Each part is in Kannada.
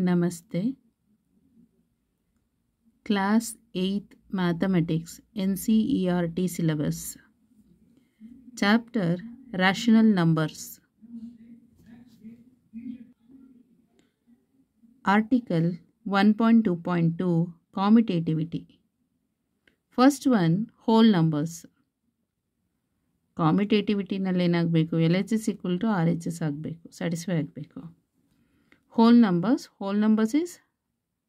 Namaste. Class 8th Mathematics NCERT syllabus. Chapter Rational Numbers. Article 1.2.2 Commutativity. First one, whole numbers. ಕಾಮಿಟೇಟಿವಿಟಿನಲ್ಲಿ ಏನಾಗಬೇಕು, LHS equal to RHS ಆಗಬೇಕು, ಸ್ಯಾಟಿಸ್ಫೈ ಆಗಬೇಕು. Hole numbers is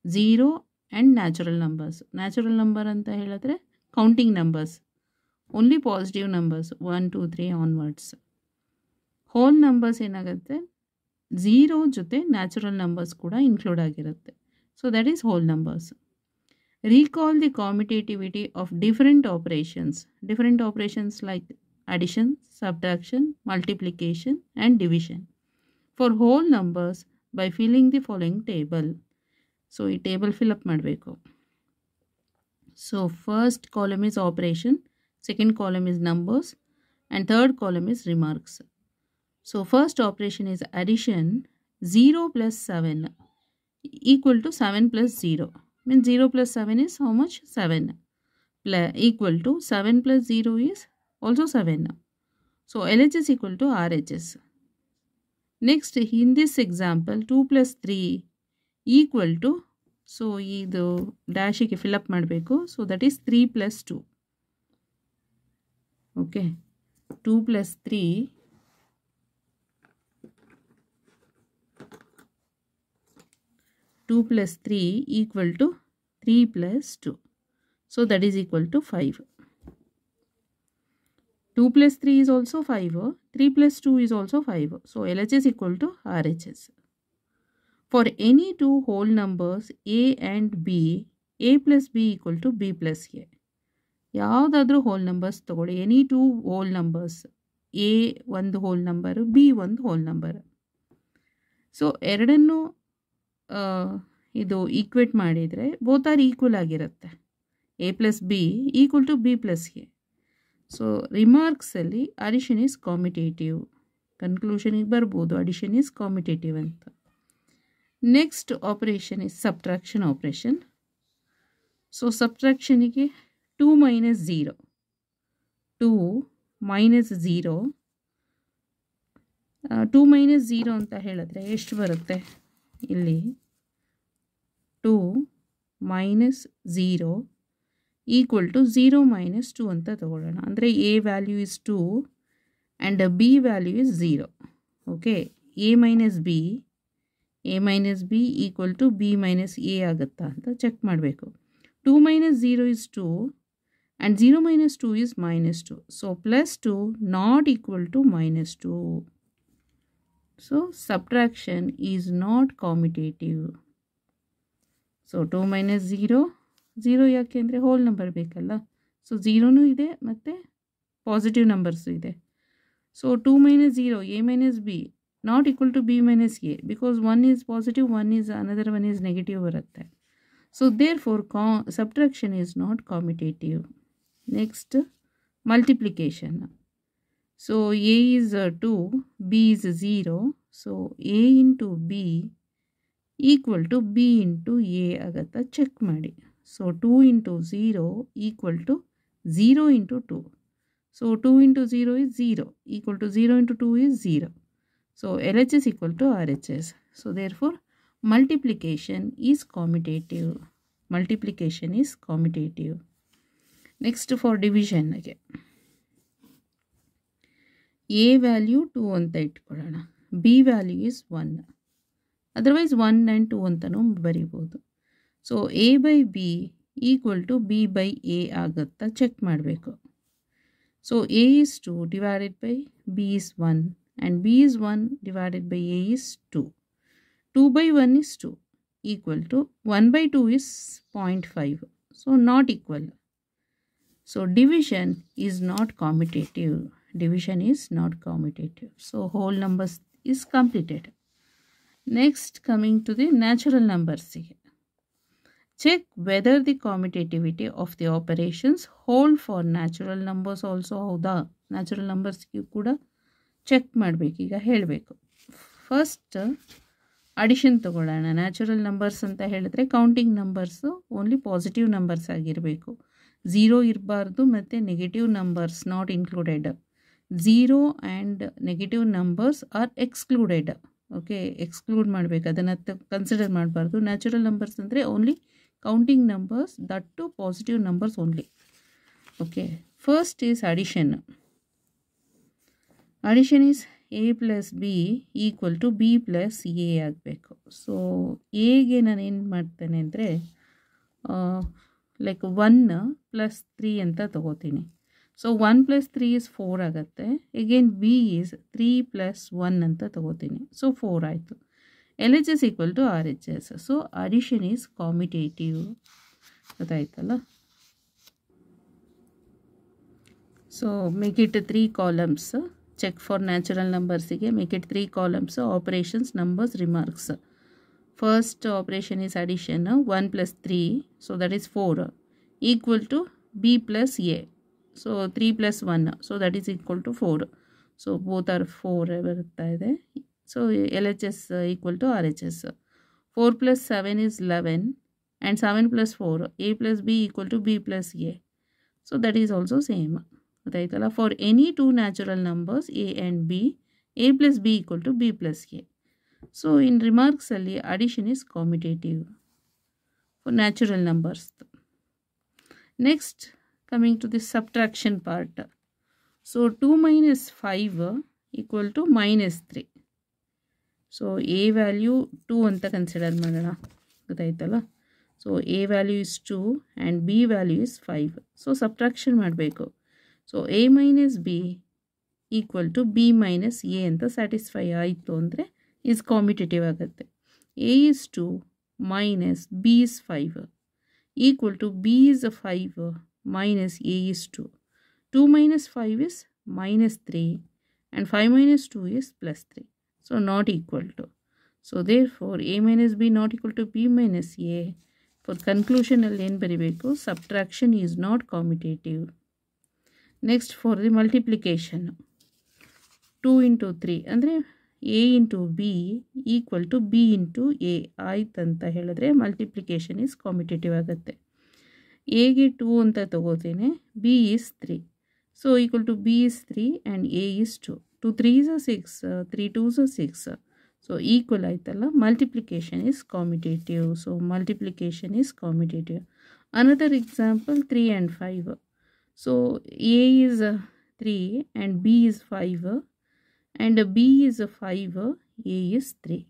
0 and natural numbers. Natural number ಅಂತ ಹೇಳಿದ್ರೆ counting numbers, only positive numbers 1 2 3 onwards. Hole numbers ಏನಾಗುತ್ತೆ, 0 ಜೊತೆ ನ್ಯಾಚುರಲ್ ನಂಬರ್ಸ್ ಕೂಡ ಇನ್ಕ್ಲೂಡ್ ಆಗಿರುತ್ತೆ. So that is hole numbers. Recall the commutativity of different operations like addition, subtraction, multiplication and division for whole numbers by filling the following table. So ಈ table fill up ಮಾಡಬೇಕು. So first column is operation, second column is numbers and third column is remarks. So first operation is addition. 0 plus 7 equal to 7 plus 0. Means 0 plus 7 is how much? 7. Equal to 7 plus 0 is also 7. So LHS equal to RHS. Next, in this example, 2 plus 3 equal to, so idu dash ಗೆ fill up ಮಾಡಬೇಕು. So that is 3 plus 2. Okay. 2 plus 3 2 plus 3 equal to 3 plus 2. So that is equal to 5. 2 plus 3 is also 5. 3 plus 2 is also 5. So LHS equal to RHS. For any two whole numbers A and B, A plus B equal to B plus A. ಯಾವುದಾದ್ರೂ ಹೋಲ್ ನಂಬರ್ಸ್ ತಗೊಳ್ಳಿ, any two whole numbers, A ಒಂದು ಹೋಲ್ ನಂಬರು, B ಒಂದು ಹೋಲ್ ನಂಬರ್. ಸೊ ಎರಡನ್ನು ಇದು ಈಕ್ವೇಟ್ ಮಾಡಿದರೆ ಬೋತ್ ಆರ್ ಈಕ್ವಲ್ ಆಗಿರುತ್ತೆ. A plus B equal to B plus A. So ರಿಮಾರ್ಕ್ಸಲ್ಲಿ ಅಡಿಷನ್ ಈಸ್ ಕಾಮಿಟೇಟಿವ್. ಕನ್ಕ್ಲೂಷನಿಗೆ ಬರ್ಬೋದು ಅಡಿಷನ್ ಈಸ್ ಕಾಮಿಟೇಟಿವ್ ಅಂತ. Next operation is subtraction operation. So ಸಬ್ಟ್ರಾಕ್ಷನಿಗೆ 2 minus 0. 2 minus 0. 2 minus 0 ಅಂತ ಹೇಳಿದ್ರೆ ಎಷ್ಟು ಬರುತ್ತೆ ಇಲ್ಲಿ? 2 minus 0 equal to 0 minus 2 ಅಂತ ತಗೊಳ್ಳೋಣ. ಅಂದರೆ A value is 2 and B value is 0. Okay, A minus B equal to B minus A ಆಗುತ್ತಾ ಅಂತ ಚೆಕ್ ಮಾಡಬೇಕು. 2 minus 0 is 2 and 0 minus 2 is minus 2. So plus 2 not equal to minus 2. So subtraction is not commutative. So 2 minus 0 ಯಾಕೆ ಅಂದರೆ ಹೋಲ್ ನಂಬರ್ ಬೇಕಲ್ಲ. ಸೊ 0ನೂ ಇದೆ ಮತ್ತು ಪಾಸಿಟಿವ್ ನಂಬರ್ಸು ಇದೆ. So 2 minus 0, A minus B not equal to B minus A because one is positive, another one is negative ಬರುತ್ತೆ. So therefore subtraction is not commutative. Next, multiplication. So A is 2, B is 0. So A into B equal to B into A agata. Check ಮಾಡಿ. So 2 into 0 equal to 0 into 2. So 2 into 0 is 0 equal to 0 into 2 is 0. So LHS equal to RHS. So therefore multiplication is commutative. Next for division again. A value 2 ಅಂತ ಇಟ್ಕೊಳ್ಳೋಣ. B value is 1. Otherwise 1 and 2 ಅಂತನೂ ಬರಿಬೋದು. So A by B equal to B by A ಆಗುತ್ತಾ ಚೆಕ್ ಮಾಡಬೇಕು. So A is 2 divided by B is 1 and B is 1 divided by A is 2. 2 by 1 is 2 equal to 1 by 2 is 0.5. So not equal. So division is not commutative. So whole numbers is completed. Next, coming to the natural numbers. Check whether the commutativity of the operations hold for natural numbers also. ಹೌದಾ, natural numbers ಕೂಡ ಚೆಕ್ ಮಾಡಬೇಕು. ಈಗ ಹೇಳಬೇಕು. ಫಸ್ಟ್ ಅಡಿಷನ್ ತಗೊಳ್ಳೋಣ. ನ್ಯಾಚುರಲ್ ನಂಬರ್ಸ್ ಅಂತ ಹೇಳಿದ್ರೆ counting numbers only positive numbers ಆಗಿರಬೇಕು, 0 ಇರಬಾರ್ದು, ಮತ್ತು negative numbers not included. 0 and negative numbers are excluded. Okay, exclude ಮಾಡಬೇಕು, ಅದನ್ನು ಕನ್ಸಿಡರ್ ಮಾಡಬಾರ್ದು. ನ್ಯಾಚುರಲ್ ನಂಬರ್ಸ್ ಅಂದರೆ only counting numbers, that too positive numbers only. Okay, first is addition. Addition is a plus B equal to B plus A ಆಗಬೇಕು. ಸೊ ಎಗೆ ನಾನು ಏನು ಮಾಡ್ತೇನೆ ಅಂದರೆ ಲೈಕ್ 1 + 3 ಅಂತ ತೊಗೋತೀನಿ. ಸೊ 1 + 3 is 4 ಆಗುತ್ತೆ. ಎಗೇನ್ ಬಿ ಈಸ್ 3 + 1 ಅಂತ ತೊಗೋತೀನಿ. ಸೊ 4 ಆಯಿತು. LHS equal to RHS. So addition is commutative. ಗೊತ್ತಾಯ್ತಲ್ಲ? So make it 3 columns. Check for natural ನಂಬರ್ಸಿಗೆ make it 3 columns. Operations, numbers, remarks. First operation is addition. 1 + 3, so that is 4, equal to B plus A. So 3 + 1, so that is equal to 4. So both are 4 ಬರುತ್ತಾ ಇದೆ. So LHS equal to RHS. 4 + 7 is 11, and 7 + 4, a + b equal to b + a. So that is also same. ಗೊತ್ತಾಯ್ತಲ್ಲ? For any 2 natural numbers a and b, a + b equal to b + a. So in ರಿಮಾರ್ಕ್ಸಲ್ಲಿ addition is commutative for natural numbers. Next coming to the subtraction part. So 2 - 5 equal to -3. So a value 2 ಅಂತ ಕನ್ಸಿಡರ್ ಮಾಡೋಣ. ಗೊತ್ತಾಯ್ತಲ್ಲ? So a value is 2 and b value is 5. So subtraction ಮಾಡಬೇಕು. So a - b equal to b - a ಅಂತ ಸ್ಯಾಟಿಸ್ಫೈ ಆಯಿತು ಅಂದರೆ ಈಸ್ ಕಾಮಿಟೇಟಿವ್ ಆಗುತ್ತೆ. a is 2 minus b is 5 equal to b is 5 minus a is 2. 2 - 5 is -3 and 5 - 2 is +3. So not equal to. So therefore a - b not equal to b - a. For conclusion ಅಲ್ಲಿ ಏನು ಬರಿಬೇಕು? Subtraction is not commutative. Next for the multiplication. 2 × 3 ಅಂದರೆ a × b equal to b × a ಆಯ್ತಂತ ಹೇಳಿದ್ರೆ ಮಲ್ಟಿಪ್ಲಿಕೇಶನ್ ಈಸ್ ಕಾಮಿಟೇಟಿವ್ ಆಗುತ್ತೆ. ಎಗೆ 2 ಅಂತ ತಗೋತೀನಿ, b is 3. So equal to b is 3 and a is 2. 2 3s are 6, 3 2s are 6. So equal ಆಯ್ತಲ್ಲ? Multiplication is commutative. So multiplication is commutative. Another example 3 and 5. So a is 3 and b is 5 and b is 5, a is 3.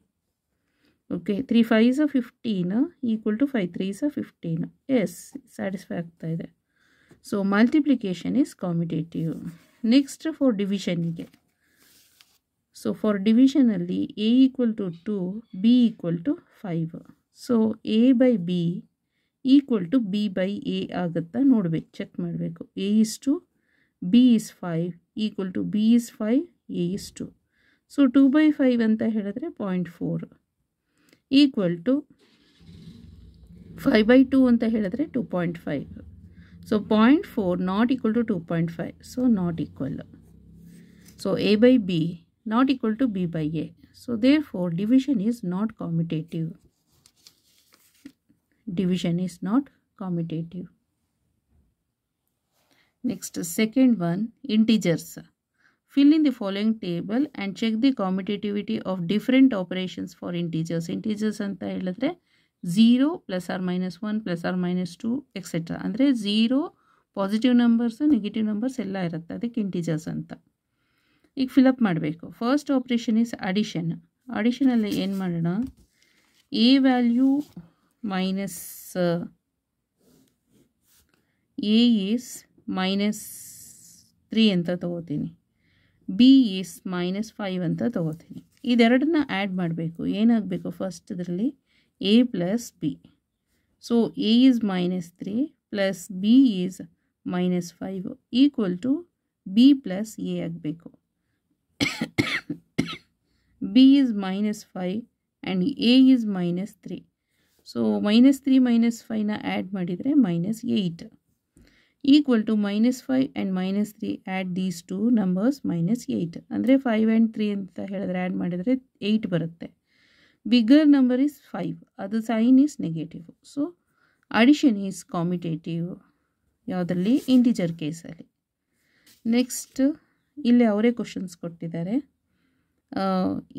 Okay, 3 5s are 15 equal to 5 3s are 15. Yes, satisfy ಆಗ್ತಾ ಇದೆ. So multiplication is commutative. Next for ಡಿವಿಷನ್ಗೆ. ಸೊ ಫಾರ್ ಡಿವಿಷನಲ್ಲಿ a equal to 2, b equal to 5. So a by b equal to b by a ಆಗುತ್ತಾ ನೋಡಬೇಕು, ಚೆಕ್ ಮಾಡಬೇಕು. a is 2, b is 5 equal to b is 5, a is 2. So 2/5 ಅಂತ ಹೇಳಿದ್ರೆ 0.4 ಈಕ್ವಲ್ ಟು 5/2 ಅಂತ ಹೇಳಿದ್ರೆ 2.5. So 0.4 not equal to 2.5. So not equal. So a by b not equal to b by a. So therefore division is not commutative. Division is not commutative. Next, second one, integers. Fill in the following table and check the commutativity of different operations for integers. Integers anta helidre 0 ± 1 ± 2 etc. ಅಂದರೆ 0 ಪಾಸಿಟಿವ್ ನಂಬರ್ಸ್ ನೆಗೆಟಿವ್ ನಂಬರ್ಸ್ ಎಲ್ಲ ಇರುತ್ತೆ, ಅದಕ್ಕೆ ಇಂಟೀಜರ್ಸ್ ಅಂತ. ಈಗ ಫಿಲಪ್ ಮಾಡಬೇಕು. First operation is addition. ಅಡಿಷನಲ್ಲಿ ಏನು ಮಾಡೋಣ? a value minus a is -3 ಅಂತ ತಗೋತೀನಿ, b ಈಸ್ -5 ಅಂತ ತಗೋತೀನಿ. ಇದೆರಡನ್ನ ಆ್ಯಡ್ ಮಾಡಬೇಕು. ಏನಾಗಬೇಕು? ಫಸ್ಟ್ ಇದರಲ್ಲಿ a + b. So a is -3 plus b is -5 equal to b + a ಆಗಬೇಕು. b is -5 and a is -3. So -3 -5ನ ಆ್ಯಡ್ ಮಾಡಿದರೆ -8 equal to -5 and -3 add these two numbers -8 ಅಂದರೆ 5 and 3 ಅಂತ ಹೇಳಿದ್ರೆ ಆ್ಯಡ್ ಮಾಡಿದರೆ 8 ಬರುತ್ತೆ. Bigger number is 5. ಅದು sign is negative. So addition is commutative. ಯಾವುದರಲ್ಲಿ? ಇಂಟಿಜರ್ ಕೇಸಲ್ಲಿ. ನೆಕ್ಸ್ಟ್ ಇಲ್ಲಿ ಅವರೇ ಕ್ವಶನ್ಸ್ ಕೊಟ್ಟಿದ್ದಾರೆ.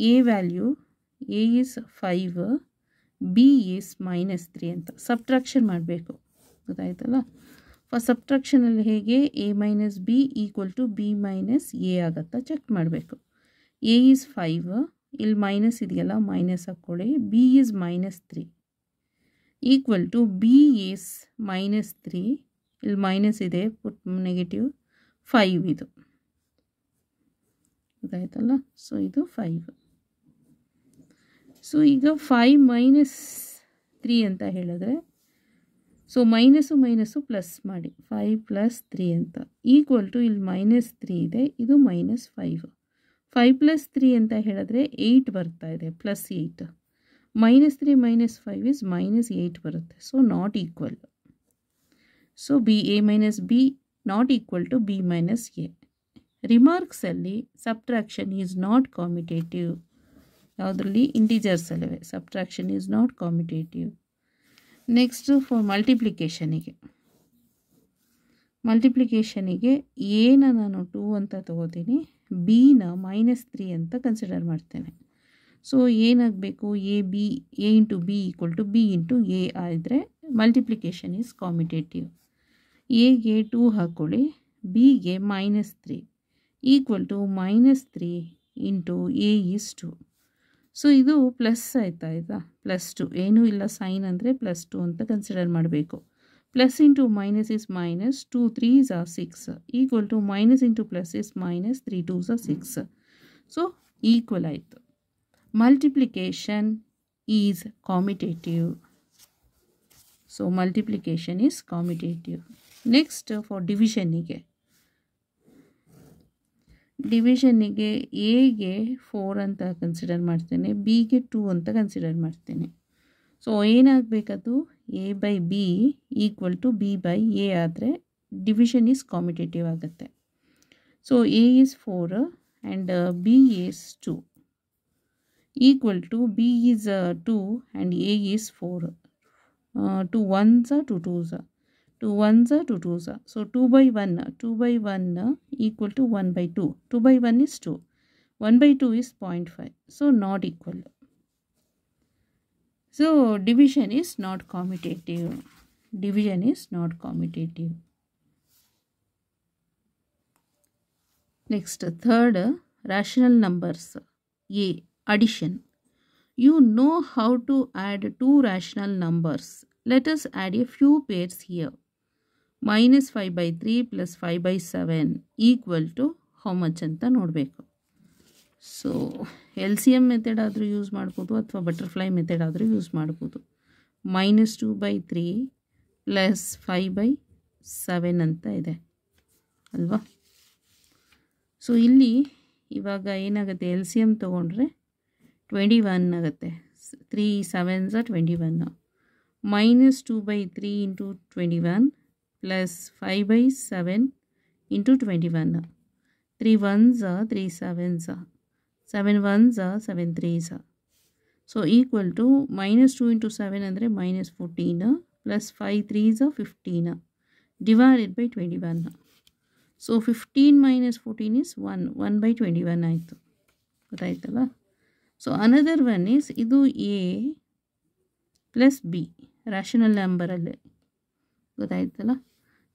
A value A is 5, B is -3 ಅಂತ ಸಬ್ಟ್ರಾಕ್ಷನ್ ಮಾಡಬೇಕು. ಗೊತ್ತಾಯ್ತಲ್ಲ? ಫಸ್ಟ್ ಸಬ್ಟ್ರಾಕ್ಷನಲ್ಲಿ ಹೇಗೆ A minus B equal to B minus A ಆಗುತ್ತಾ ಚೆಕ್ ಮಾಡಬೇಕು. ಎ ಈಸ್ 5, ಇಲ್ಲಿ ಮೈನಸ್ ಇದೆಯಲ್ಲ, ಮೈನಸ್ ಹಾಕ್ಕೊಳ್ಳಿ. B is -3 equal to B is -3, ಇಲ್ಲಿ ಮೈನಸ್ ಇದೆ, ಪುಟ್ ನೆಗೆಟಿವ್ 5 ಇದು. ಗೊತ್ತಾಯ್ತಲ್ಲ? ಸೊ ಇದು 5. ಸೊ ಈಗ 5 - 3 ಅಂತ ಹೇಳಿದ್ರೆ, ಸೊ ಮೈನಸ್ಸು ಪ್ಲಸ್ ಮಾಡಿ 5 + 3 ಅಂತ ಈಕ್ವಲ್ ಟು ಇಲ್ಲಿ -3 ಇದೆ, ಇದು -5. 5 + 3 ಅಂತ ಹೇಳಿದ್ರೆ 8 ಬರ್ತಾ ಇದೆ, +8. -3 - 5 ಇಸ್ -8 ಬರುತ್ತೆ. So not equal. So A - B not equal to B - A. ರಿಮಾರ್ಕ್ಸಲ್ಲಿ ಸಬ್ಟ್ರಾಕ್ಷನ್ ಈಸ್ ನಾಟ್ ಕಾಮಿಟೇಟಿವ್. ಯಾವುದರಲ್ಲಿ? ಇಂಟಿಜರ್ಸಲ್ಲವೇ subtraction is not commutative. Next for ಮಲ್ಟಿಪ್ಲಿಕೇಶನಿಗೆ ಎನ ನಾನು 2 ಅಂತ ತೊಗೋತೀನಿ, ಬಿನ -3 ಅಂತ ಕನ್ಸಿಡರ್ ಮಾಡ್ತೇನೆ. ಸೊ ಏನಾಗಬೇಕು? A into B equal to B into A ಆದರೆ ಮಲ್ಟಿಪ್ಲಿಕೇಶನ್ ಈಸ್ ಕಾಮಿಟೇಟಿವ್. ಎಗೆ 2 ಹಾಕ್ಕೊಳ್ಳಿ, ಬಿಗೆ -3 equal to -3 into A is 2. So ಇದು ಪ್ಲಸ್ ಆಯಿತಾ? +2 ಏನೂ ಇಲ್ಲ, ಸೈನ್ ಅಂದರೆ +2 ಅಂತ ಕನ್ಸಿಡರ್ ಮಾಡಬೇಕು. Plus into minus is minus, 2 3s are 6 equal to minus into plus is minus, 3 2s are 6. So equal ಆಯಿತು. Multiplication is commutative. So multiplication is commutative. Next for ಡಿವಿಷನ್ನಿಗೆ ಎಗೆ 4 ಅಂತ ಕನ್ಸಿಡರ್ ಮಾಡ್ತೇನೆ, ಬಿಗೆ 2 ಅಂತ ಕನ್ಸಿಡರ್ ಮಾಡ್ತೇನೆ. So ಏನಾಗಬೇಕದು? A/B equal to B/A ಆದರೆ ಡಿವಿಷನ್ ಈಸ್ ಕಾಮಿಟೇಟಿವ್ ಆಗುತ್ತೆ. So A is 4 and B is 2 equal to B is 2 and A is 4. 2 1s are 2 2s are 2 1s are 2 2s are. So 2/1 equal to 1/2. 2/1 is 2. 1/2 is 0.5. So not equal. So division is not commutative. Division is not commutative. Next, third, rational numbers. A. Addition. You know how to add two rational numbers. Let us add a few pairs here. -5/3 plus 5/7 equal to how much ಅಂತ ನೋಡಬೇಕು. ಸೊ LCM ಮೆಥಡ್ ಆದರೂ ಯೂಸ್ ಮಾಡ್ಬೋದು ಅಥವಾ ಬಟರ್ಫ್ಲೈ ಮೆಥಡ್ ಆದರೂ ಯೂಸ್ ಮಾಡ್ಬೋದು. -2/3 ಪ್ಲಸ್ 5/7 ಅಂತ ಇದೆ ಅಲ್ವಾ? ಸೊ ಇಲ್ಲಿ ಇವಾಗ ಏನಾಗುತ್ತೆ? LCM ತೊಗೊಂಡ್ರೆ 21 ಆಗುತ್ತೆ. 3 7s are 21. -2/3 into 21 plus 5/7 into 21. 3 1s are 3 7s are 7 1s are 7 3s are. So equal to -2 into 7 ಅಂದರೆ -14 plus 5 3s are 15 divided by 21. So 15 minus 14 is 1/21 ಆಯಿತು. ಗೊತ್ತಾಯ್ತಲ್ಲ? ಸೊ ಅನದರ್ ಒನ್ ಈಸ್ ಇದು A ಪ್ಲಸ್ B ರ್ಯಾಷನಲ್ ನಂಬರಲ್ಲೇ. ಗೊತ್ತಾಯ್ತಲ್ಲ?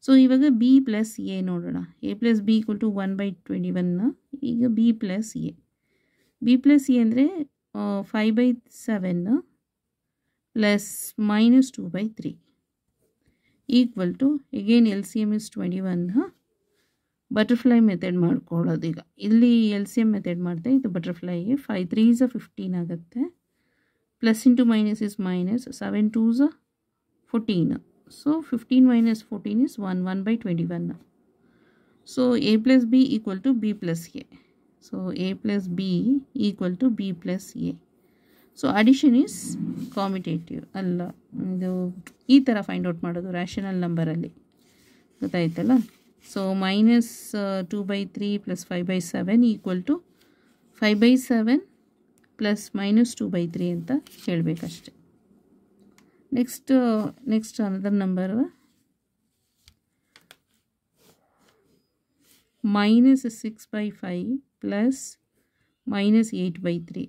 ಸೊ ಇವಾಗ B ಪ್ಲಸ್ A ನೋಡೋಣ. A plus B equal to 1/21. ಈಗ B ಪ್ಲಸ್ A ಅಂದರೆ 5/7 plus -2/3 equal to again LCM is 21. Butterfly method ಮಾಡ್ಕೊಳ್ಳೋದು. ಈಗ ಇಲ್ಲಿ LCM ಮೆಥಡ್ ಮಾಡಿದೆ, ಇದು ಬಟರ್ಫ್ಲೈಗೆ 5 3s 15 ಆಗುತ್ತೆ. Plus into minus is minus, 7 2s 14. So 15 minus 14 is 1/21. So A plus B equal to B plus A. So A plus B equal to B plus A. So addition is commutative ಅಲ್ಲ. ಇದು ಈ ಥರ ಫೈಂಡ್ ಔಟ್ ಮಾಡೋದು ರ್ಯಾಷನಲ್ ನಂಬರಲ್ಲಿ. ಗೊತ್ತಾಯ್ತಲ್ಲ? So -2/3 plus 5/7 equal to 5/7 plus minus 2/3 ಅಂತ ಹೇಳಬೇಕಷ್ಟೆ. Next another number -6/5 plus -8/3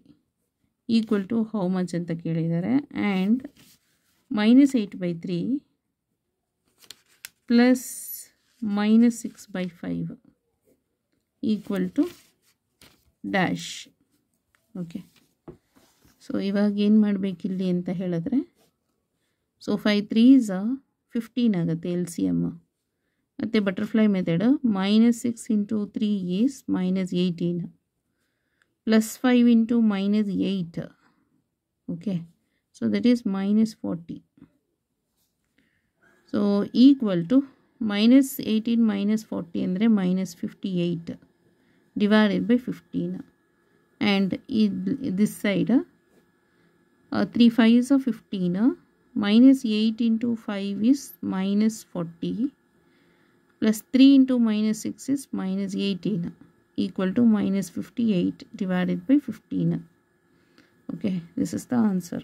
equal to how much ಅಂತ ಕೇಳಿದ್ದಾರೆ. And -8/3 plus -6/5 equal to dash. Okay, so ಇವಾಗ ಏನು ಮಾಡಬೇಕಿಲ್ಲಿ ಅಂತ ಹೇಳಿದ್ರೆ, ಸೊ 5 3s 15 ಆಗುತ್ತೆ ಎಲ್ ಸಿ ಎಮ್. ಮತ್ತು butterfly method -6 × 3 is -18 plus 5 × -8. Okay, so that is -40. So equal to -18 -40 ಅಂದರೆ -58 divided by 15. And this side 3 5s 15 -8 × 5 is -40 plus 3 × -6 is -18 equal to -58 divided by 15. Okay, this is the answer.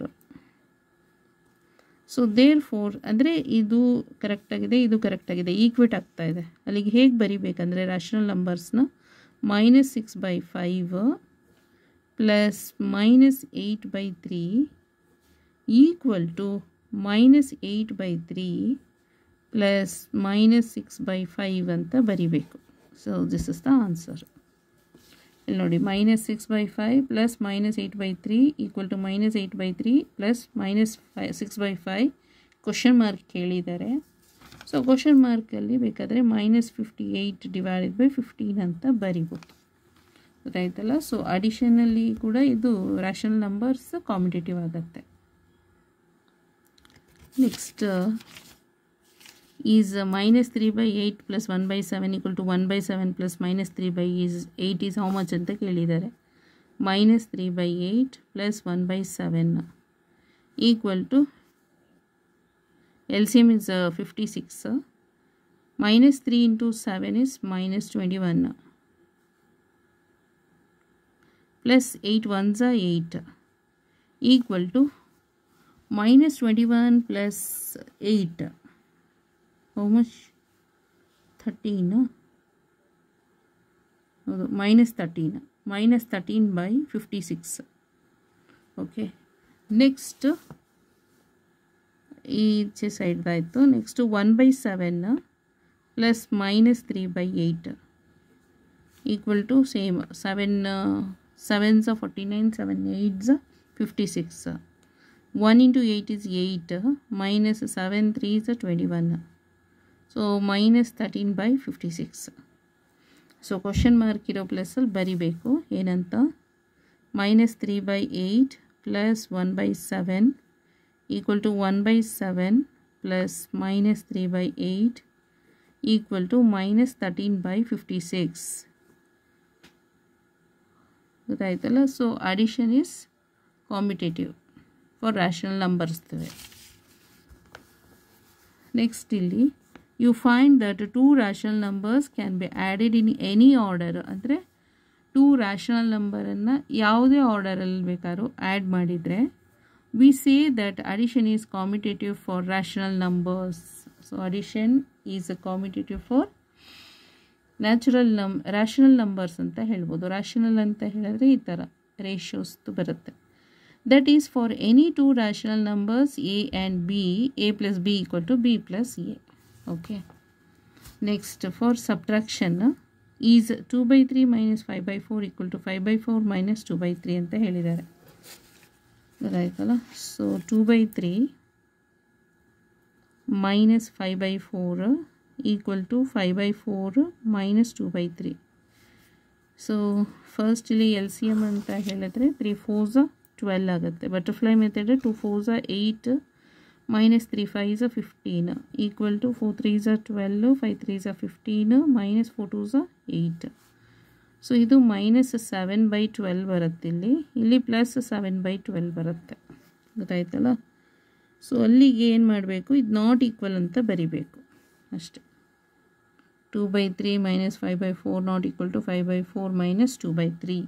So therefore ಅಂದರೆ ಇದು ಕರೆಕ್ಟಾಗಿದೆ, ಇದು ಕರೆಕ್ಟಾಗಿದೆ, ಈಕ್ವೇಟ್ ಆಗ್ತಾ ಇದೆ. ಅಲ್ಲಿಗೆ ಹೇಗೆ ಬರಿಬೇಕಂದ್ರೆ ರ್ಯಾಷನಲ್ ನಂಬರ್ಸ್ನ -6/5 ಪ್ಲಸ್ -8/3 ಈಕ್ವಲ್ ಟು -8/3 ಪ್ಲಸ್ -6/5 ಅಂತ ಬರಿಬೇಕು. So this is the answer. ಇಲ್ಲಿ ನೋಡಿ, -6/5 plus -8/3 equal to -8/3 plus -6/5 question mark ಕೇಳಿದ್ದಾರೆ. ಸೊ ಕ್ವಶನ್ ಮಾರ್ಕಲ್ಲಿ ಬೇಕಾದರೆ -58 ಡಿವೈಡೆಡ್ ಬೈ 15 ಅಂತ ಬರಿಬೋದು, ಗೊತ್ತಾಯ್ತಲ್ಲ. ಸೊ ಅಡಿಷನಲ್ಲಿ ಕೂಡ ಇದು ರ್ಯಾಷನಲ್ ನಂಬರ್ಸ್ ಕಾಂಪಿಟೇಟಿವ್ ಆಗುತ್ತೆ. Next is -3/8 plus 1/7 equal to 1/7 plus -3/8 is how much ಅಂತ ಕೇಳಿದ್ದಾರೆ. -3/8 plus 1/7 equal to LCM is 56. -3 × 7 is -21 plus 8 1s are 8 equal to -21 plus 8. How much? 13. -13. -13 by 56. Okay. Next, ಈಚೆ ಸೈಡ್ ಆಯಿತು. Next 1/7 plus -3/8 equal to same 7 7s 49 7 8s 56. 1 × 8 is 8 -7 3s 21. So -13/56. So question mark ಇರೋ ಪ್ಲೇಸಲ್ಲಿ ಬರಿಬೇಕು ಏನಂತ, -3/8 plus 1/7 equal to 1/7 plus -3/8 equal to -13/56. ಗೊತ್ತಾಯ್ತಲ್ಲ. So addition is commutative for rational numbers. Next ಇಲ್ಲಿ you find that 2 rational numbers can be added in any order. ಅಂದರೆ 2 ರ್ಯಾಷನಲ್ ನಂಬರನ್ನು ಯಾವುದೇ ಆರ್ಡರಲ್ಲಿ ಬೇಕಾದ್ರೂ ಆ್ಯಡ್ ಮಾಡಿದರೆ we say that addition is commutative for rational numbers. So addition is a commutative for rational numbers ಅಂತ ಹೇಳ್ಬೋದು. rational ಅಂತ ಹೇಳಿದ್ರೆ ಈ ಥರ ರೇಷಿಯೋಸ್ ಬರುತ್ತೆ. that is for any 2 rational numbers a and b, a plus b equal to b plus a. okay. next, for subtraction is 2/3 minus 5/4 equal to 5/4 minus 2/3 ಅಂತ ಹೇಳಿದ್ದಾರೆ, ಗೊತ್ತಾಯ್ತಲ್ಲ. So 2/3 minus 5/4 equal to 5/4 minus 2/3. So first ಇಲ್ಲಿ LCM ಅಂತ ಹೇಳಿದ್ರೆ 3 4s 12 ಆಗುತ್ತೆ. Butterfly method 2 4s 8 minus 3 5s 15 equal to 4 3s 12 5 3s 15 minus 4 2s 8. So ಇದು -7/12 ಬರುತ್ತೆ. ಇಲ್ಲಿ ಪ್ಲಸ್ 7/12 ಬರುತ್ತೆ, ಗೊತ್ತಾಯ್ತಲ್ಲ. ಸೊ ಅಲ್ಲಿಗೆ ಏನು ಮಾಡಬೇಕು, ಇದು ನಾಟ್ ಈಕ್ವಲ್ ಅಂತ ಬರಿಬೇಕು ಅಷ್ಟೆ. 2/3 minus 5/4 not equal to 5/4 minus 2/3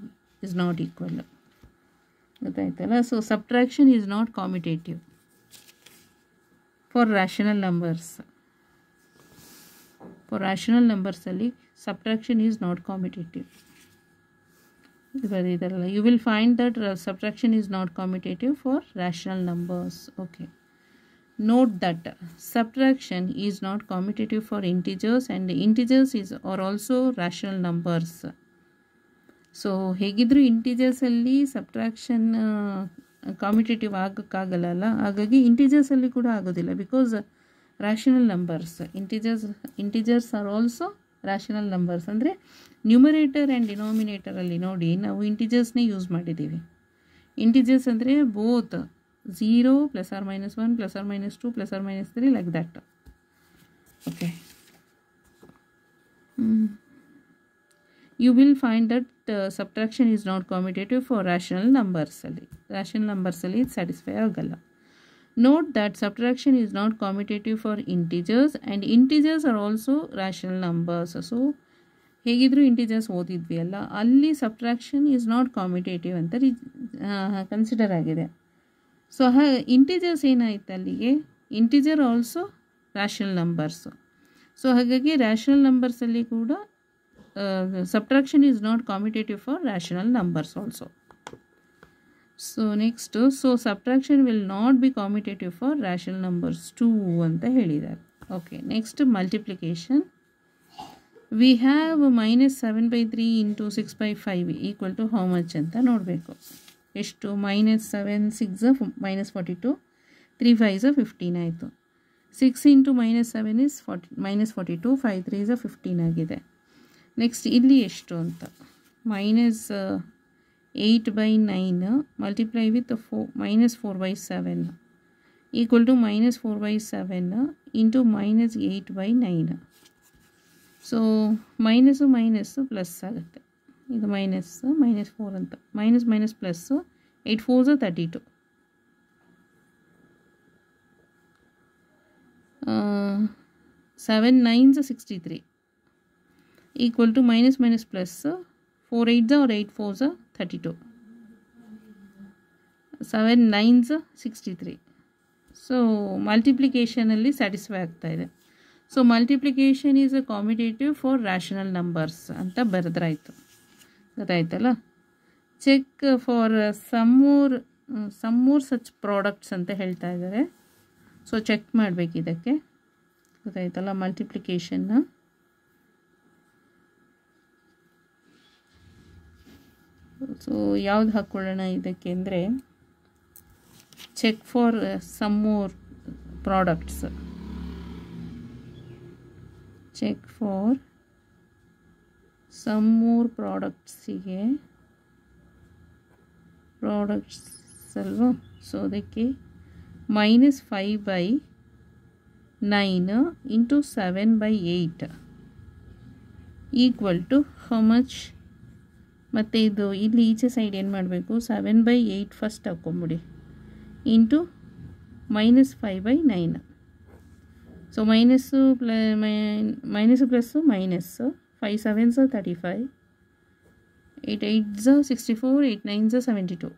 is not equal. ಗೊತ್ತಾಯ್ತಲ್ಲ. So subtraction is not commutative for rational numbers. For rational ನಂಬರ್ಸಲ್ಲಿ ಸಬ್ಟ್ರಾಕ್ಷನ್ ಈಸ್ ನಾಟ್ ಕಾಮಿಟೇಟಿವ್. ಬರೀತಾರಲ್ಲ, you will find that subtraction is not commutative for rational numbers. Okay, note that subtraction is not commutative for integers and integers are also rational numbers. So ಹೇಗಿದ್ದರೂ ಇಂಟೀಜರ್ಸಲ್ಲಿ ಸಬ್ಟ್ರಾಕ್ಷನ್ ಕಾಮಿಟೇಟಿವ್ ಆಗೋಕ್ಕಾಗಲ್ಲ, ಹಾಗಾಗಿ ಇಂಟೀಜರ್ಸಲ್ಲಿ ಕೂಡ ಆಗೋದಿಲ್ಲ. Because rational numbers, integers are also rational numbers. ಅಂದರೆ ನ್ಯೂಮರೇಟರ್ ಆ್ಯಂಡ್ ಡಿನಾಮಿನೇಟರಲ್ಲಿ ನೋಡಿ ನಾವು ಇಂಟೀಜರ್ಸ್ನೇ ಯೂಸ್ ಮಾಡಿದ್ದೀವಿ. ಇಂಟೀಜರ್ಸ್ ಅಂದರೆ both 0 ± 1 ± 2 ± 3 like that. Okay. You will find that subtraction is not commutative for rational numbers. Rational numbers alli satisfy agalla. Note that subtraction is not commutative for integers and integers are also rational numbers. So ಹೇಗಿದ್ರು ಇಂಟೀಜರ್ಸ್ ಓದಿದ್ವಿ ಅಲ್ಲ, ಅಲ್ಲಿ ಸಬ್ಟ್ರಾಕ್ಷನ್ ಈಸ್ ನಾಟ್ ಕಾಮಿಟೇಟಿವ್ ಅಂತ ಕನ್ಸಿಡರ್ ಆಗಿದೆ. ಸೊ ಇಂಟೀಜರ್ಸ್ ಏನಾಯ್ತು ಅಲ್ಲಿಗೆ, integer also rational numbers. So ಹಾಗಾಗಿ ರ್ಯಾಷನಲ್ ನಂಬರ್ಸಲ್ಲಿ ಕೂಡ subtraction is not commutative for rational numbers also. So next, so subtraction will not be commutative for rational numbers too ಅಂತ ಹೇಳಿದ್ದಾರೆ. Okay, next multiplication. We have -7/3 × 6/5 equal to how much ಅಂತ ನೋಡಬೇಕು. ಎಷ್ಟು? -7 6 -42, 3 5 15 ಆಯಿತು. 6 × -7 is -42, 5 3 is 15 ಆಗಿದೆ. ನೆಕ್ಸ್ಟ್ ಇಲ್ಲಿ ಎಷ್ಟು ಅಂತ, -8/9 multiply with -4/7 equal to -4/7 into -8/9. So minus minus plus ಆಗುತ್ತೆ. ಇದು -4 ಅಂತ, minus plus 8 4s 32, 7 9s 63 equal to minus plus 4 8s or 8 4s 32, 7 9s 63. So ಮಲ್ಟಿಪ್ಲಿಕೇಶನಲ್ಲಿ ಸ್ಯಾಟಿಸ್ಫೈ ಆಗ್ತಾ ಇದೆ. So multiplication is a commutative for rational numbers ಅಂತ ಬರೆದ್ರಾಯ್ತು. ಗೊತ್ತಾಯ್ತಲ್ಲ. Check for some more such products ಅಂತ ಹೇಳ್ತಾ ಇದ್ದಾರೆ. ಸೊ ಚೆಕ್ ಮಾಡಬೇಕು ಇದಕ್ಕೆ. ಗೊತ್ತಾಯ್ತಲ್ಲ ಮಲ್ಟಿಪ್ಲಿಕೇಶನ್ನ. ಸೊ ಯಾವ್ದು ಹಾಕ್ಕೊಳ್ಳೋಣ ಇದಕ್ಕೆ ಅಂದರೆ, check for some more products. Check for some more ಪ್ರಾಡಕ್ಟ್ಸಿಗೆ ಪ್ರಾಡಕ್ಟ್ಸ್ ಅಲ್ವಾ. ಸೊ ಅದಕ್ಕೆ -5/9 into 7/8 equal to how much. ಮತ್ತು ಇದು ಇಲ್ಲಿ ಈಚೆ ಸೈಡ್ ಏನು ಮಾಡಬೇಕು, 7/8 ಫಸ್ಟ್ ಹಾಕ್ಕೊಂಬಿಡಿ into -5/9. So minus plus minus, 5 7s 35, 8 8s 64, 8 9s 72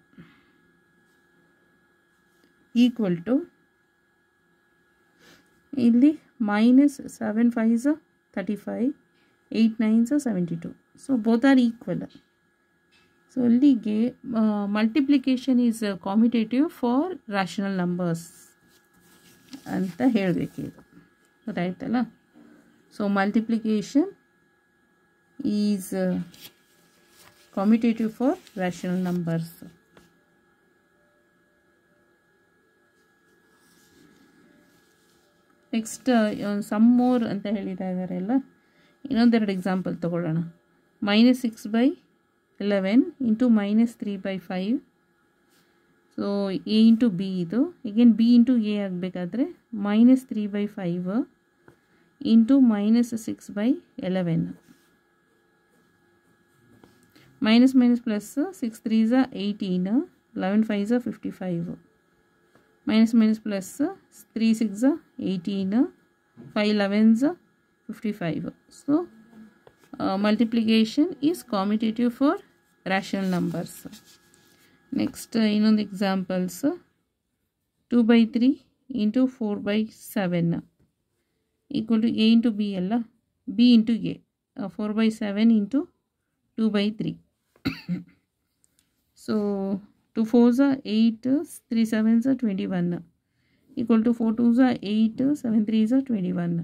equal to ಇಲ್ಲಿ -7 5s 35, 8 9s 72. So both are equal. So ಅಲ್ಲಿಗೆ multiplication is commutative for rational numbers ಅಂತ ಹೇಳಬೇಕಿದು. ಗೊತ್ತಾಯ್ತಲ್ಲ. So multiplication is commutative for rational numbers. Next some more ಅಂತ ಹೇಳಿತಾ ಇದ್ದಾರೆ ಅಲ್ಲ, ಇನ್ನೊಂದೆರಡು ಎಕ್ಸಾಂಪಲ್ ತಗೊಳ್ಳೋಣ. -6/11 into -3/5. So A into B, ಇದು ಈಗೇನು ಬಿ ಇಂಟು ಎ ಆಗಬೇಕಾದ್ರೆ -3/5 into -6/11, minus plus 6 3s 18, 11 5s 55, minus plus 3 6s 18, 5 11s 55. So multiplication is commutative for rational numbers. Next ಇನ್ನೊಂದು examples 2/3 into 4/7 equal to a into b ಅಲ್ಲ, b ಇಂಟು a 4/7 ಇಂಟು 2/3. So 2 4s are 8, 3 7s are 21 equal to 4 2s are 8, 7 3s are 21.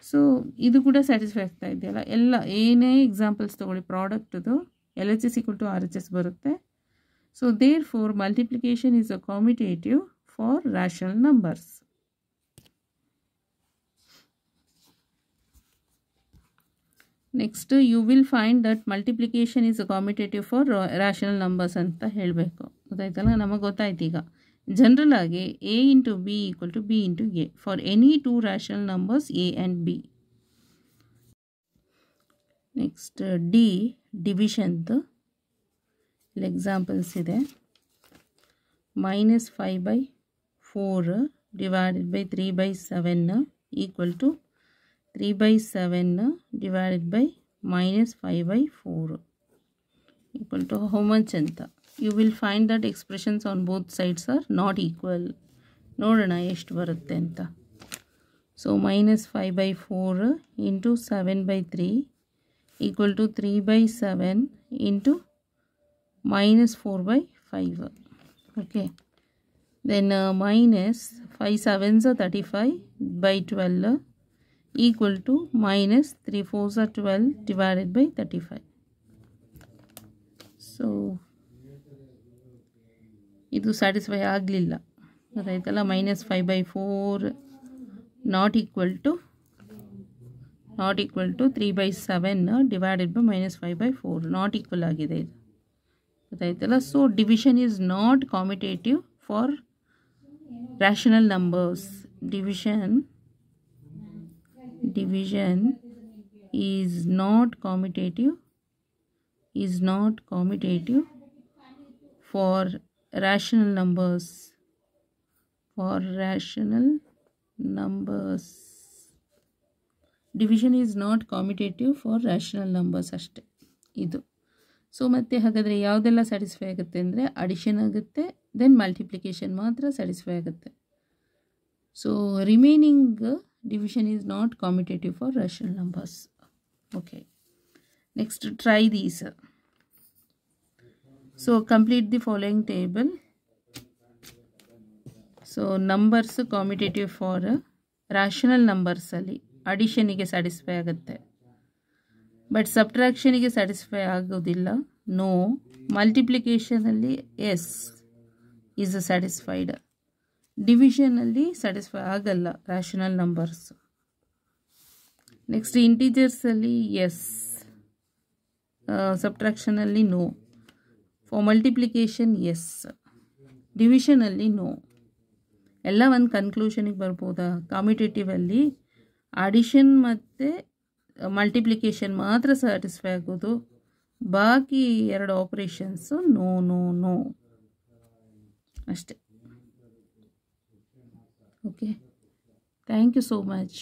So ಇದು ಕೂಡ ಸ್ಯಾಟಿಸ್ಫೈ ಆಗ್ತಾ ಇದೆಯಲ್ಲ. ಎಲ್ಲ ಏನೇ ಎಕ್ಸಾಂಪಲ್ಸ್ ತೊಗೊಳ್ಳಿ ಪ್ರಾಡಕ್ಟ್ದು LHS ಈಕ್ವಲ್ ಟು RHS ಬರುತ್ತೆ. So therefore multiplication is a commutative for rational numbers. Next you will find that multiplication is a commutative for rational numbers ಅಂತ ಹೇಳಬೇಕು. ಗೊತ್ತಾಯ್ತಲ್ಲ, ನಮಗೆ ಗೊತ್ತಾಯ್ತು ಈಗ. ಜನರಲ್ ಆಗಿ a into b equal to b into a for any two rational numbers a and b. Next ಡಿವಿಷನ್ದು ಎಕ್ಸಾಂಪಲ್ಸ್ ಇದೆ. -5/4 divided by 3/7 equal to 3/7 divided by -5/4 equal to how much ಅಂತ. You will find that expressions on both sides are not equal. ನೋಡೋಣ ಎಷ್ಟು ಬರುತ್ತೆ ಅಂತ. So -5/4 into 7/3 equal to 3/7 into -4/5. Okay. Then -5 7s are 35/12 equal to -3 4s are 12 divided by 35. So ಇದು ಸ್ಯಾಟಿಸ್ಫೈ ಆಗಲಿಲ್ಲ. ಗೊತ್ತಾಯ್ತಲ್ಲ, -5/4 not equal to 3/7 divided by -5/4 not equal ಆಗಿದೆ ಇದು. ಗೊತ್ತಾಯ್ತಲ್ಲ. So division is not commutative for rational numbers. Division is not commutative for rational numbers. Division is not commutative for rational numbers ಅಷ್ಟೇ ಇದು. ಸೊ ಮತ್ತೆ ಹಾಗಾದರೆ ಯಾವುದೆಲ್ಲ ಸ್ಯಾಟಿಸ್ಫೈ ಆಗುತ್ತೆ ಅಂದರೆ ಅಡಿಷನ್ ಆಗುತ್ತೆ, ದೆನ್ ಮಲ್ಟಿಪ್ಲಿಕೇಶನ್ ಮಾತ್ರ ಸ್ಯಾಟಿಸ್ಫೈ ಆಗುತ್ತೆ. So remaining division is not commutative for rational numbers. Okay. Next, try these. So complete the following table. So numbers commutative for rational numbers ಅಲ್ಲಿ addition ಗೆ satisfy ಆಗುತ್ತೆ, ಬಟ್ subtraction ಗೆ satisfy ಆಗೋದಿಲ್ಲ. No. Multiplication ಅಲ್ಲಿ yes is satisfied. ಡಿವಿಷನ್ ಅಲ್ಲಿ ಸ್ಯಾಟಿಸ್ಫೈ ಆಗಲ್ಲ ರ್ಯಾಷನಲ್ ನಂಬರ್ಸ್. ನೆಕ್ಸ್ಟ್ ಇಂಟೀಜರ್ಸ್ ಅಲ್ಲಿ ಎಸ್, ಸಬ್ಟ್ರಾಕ್ಷನ್ ಅಲ್ಲಿ no, for multiplication yes, division ಅಲ್ಲಿ ನೋ. ಎಲ್ಲ ಒಂದು ಕನ್ಕ್ಲೂಷನಿಗೆ ಬರ್ಬೋದಾ? ಕಾಮಿಟೇಟಿವ್ ಅಲ್ಲಿ ಅಡಿಷನ್ ಮತ್ತು ಮಲ್ಟಿಪ್ಲಿಕೇಶನ್ ಮಾತ್ರ ಸ್ಯಾಟಿಸ್ಫೈ ಆಗೋದು, ಬಾಕಿ ಎರಡು ಆಪರೇಷನ್ಸು ನೋ ನೋ ನೋ ಅಷ್ಟೇ. Okay, thank you so much.